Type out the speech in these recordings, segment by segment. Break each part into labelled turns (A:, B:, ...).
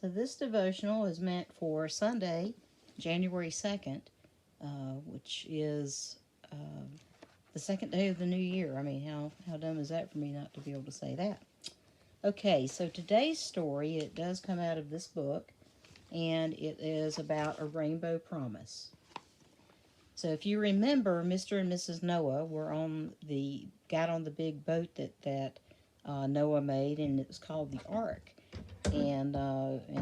A: So this devotional is meant for Sunday, January 2nd, which is the second day of the new year. I mean, how dumb is that for me not to be able to say that? Okay, so today's story, it does come out of this book, and it is about a rainbow promise. So if you remember, Mr. and Mrs. Noah got on the big boat that Noah made, and it was called the Ark. And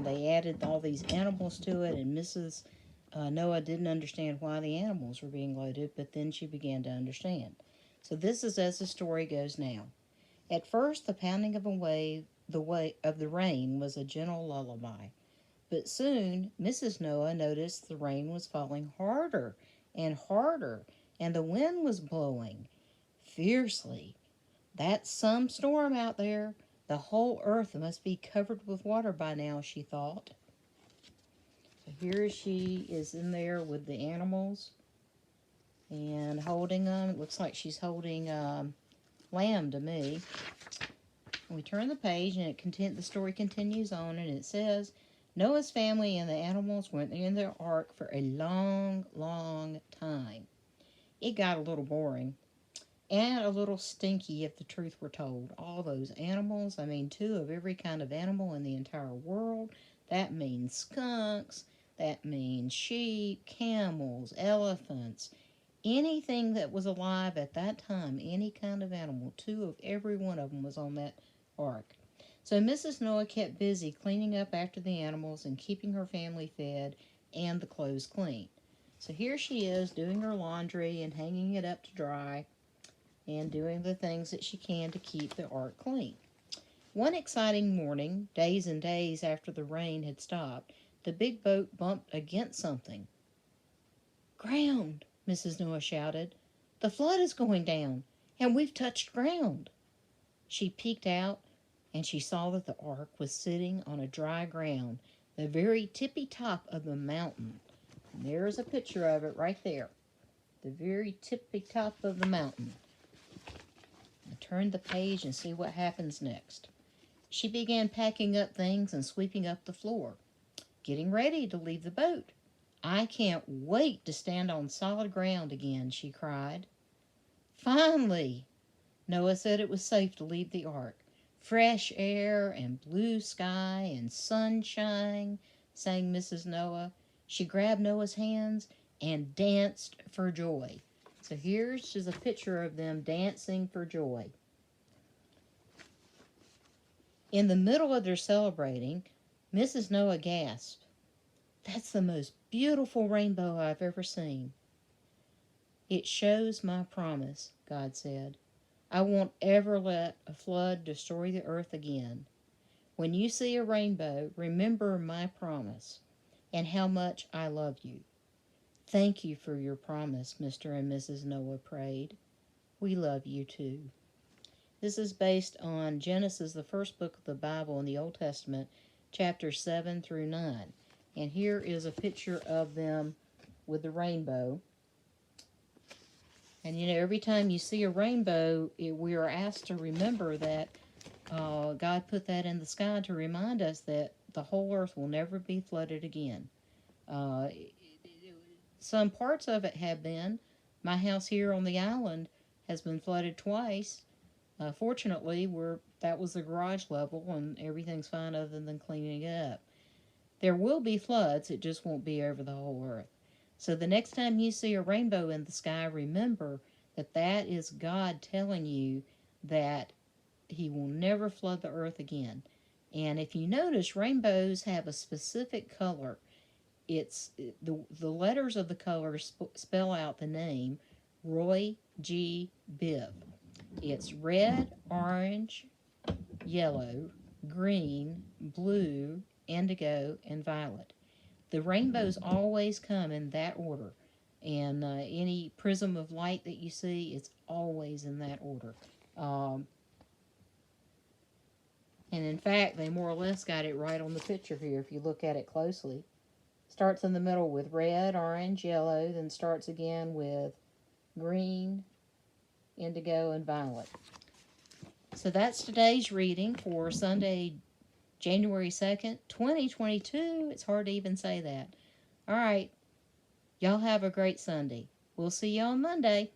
A: they added all these animals to it, and Mrs. Noah didn't understand why the animals were being loaded, but then she began to understand. So this is as the story goes now. At first, the pounding of the rain was a gentle lullaby, but soon Mrs. Noah noticed the rain was falling harder and harder, and the wind was blowing fiercely. That's some storm out there. The whole earth must be covered with water by now, she thought. So here she is in there with the animals and holding them. It looks like she's holding lamb to me. We turn the page and the story continues on, and it says, Noah's family and the animals went in their ark for a long, long time. It got a little boring. And a little stinky, if the truth were told. All those animals, I mean, 2 of every kind of animal in the entire world. That means skunks, that means sheep, camels, elephants, anything that was alive at that time, any kind of animal. 2 of every one of them was on that ark. So Mrs. Noah kept busy cleaning up after the animals and keeping her family fed and the clothes clean. So here she is doing her laundry and hanging it up to dry, and doing the things that she can to keep the ark clean. One exciting morning, days and days after the rain had stopped, the big boat bumped against something. Ground, Mrs. Noah shouted. The flood is going down, and we've touched ground. She peeked out, and she saw that the ark was sitting on a dry ground, the very tippy top of the mountain. And there's a picture of it right there, the very tippy top of the mountain. Turn the page and see what happens next. She began packing up things and sweeping up the floor, getting ready to leave the boat. I can't wait to stand on solid ground again, she cried. Finally, Noah said it was safe to leave the ark. Fresh air and blue sky and sunshine, sang Mrs. Noah. She grabbed Noah's hands and danced for joy. So here's just a picture of them dancing for joy. In the middle of their celebrating, Mrs. Noah gasped, That's the most beautiful rainbow I've ever seen. It shows my promise, God said. I won't ever let a flood destroy the earth again. When you see a rainbow, remember my promise and how much I love you. Thank you for your promise, Mr. and Mrs. Noah prayed. We love you too. This is based on Genesis, the first book of the Bible in the Old Testament, chapters 7 through 9. And here is a picture of them with the rainbow. And you know, every time you see a rainbow, we are asked to remember that God put that in the sky to remind us that the whole earth will never be flooded again. Uh, some parts of it have been. My house here on the island has been flooded twice. Fortunately, that was the garage level and everything's fine other than cleaning it up. There will be floods, it just won't be over the whole earth. So the next time you see a rainbow in the sky, remember that is God telling you that he will never flood the earth again. And if you notice, rainbows have a specific color. It's the letters of the color spell out the name Roy G. Biv. It's red, orange, yellow, green, blue, indigo, and violet. The rainbows always come in that order. And any prism of light that you see, it's always in that order. And in fact, they more or less got it right on the picture here if you look at it closely. Starts in the middle with red, orange, yellow, then starts again with green, indigo, and violet. So that's today's reading for Sunday, January 2nd, 2022. It's hard to even say that. All right. Y'all have a great Sunday. We'll see you on Monday.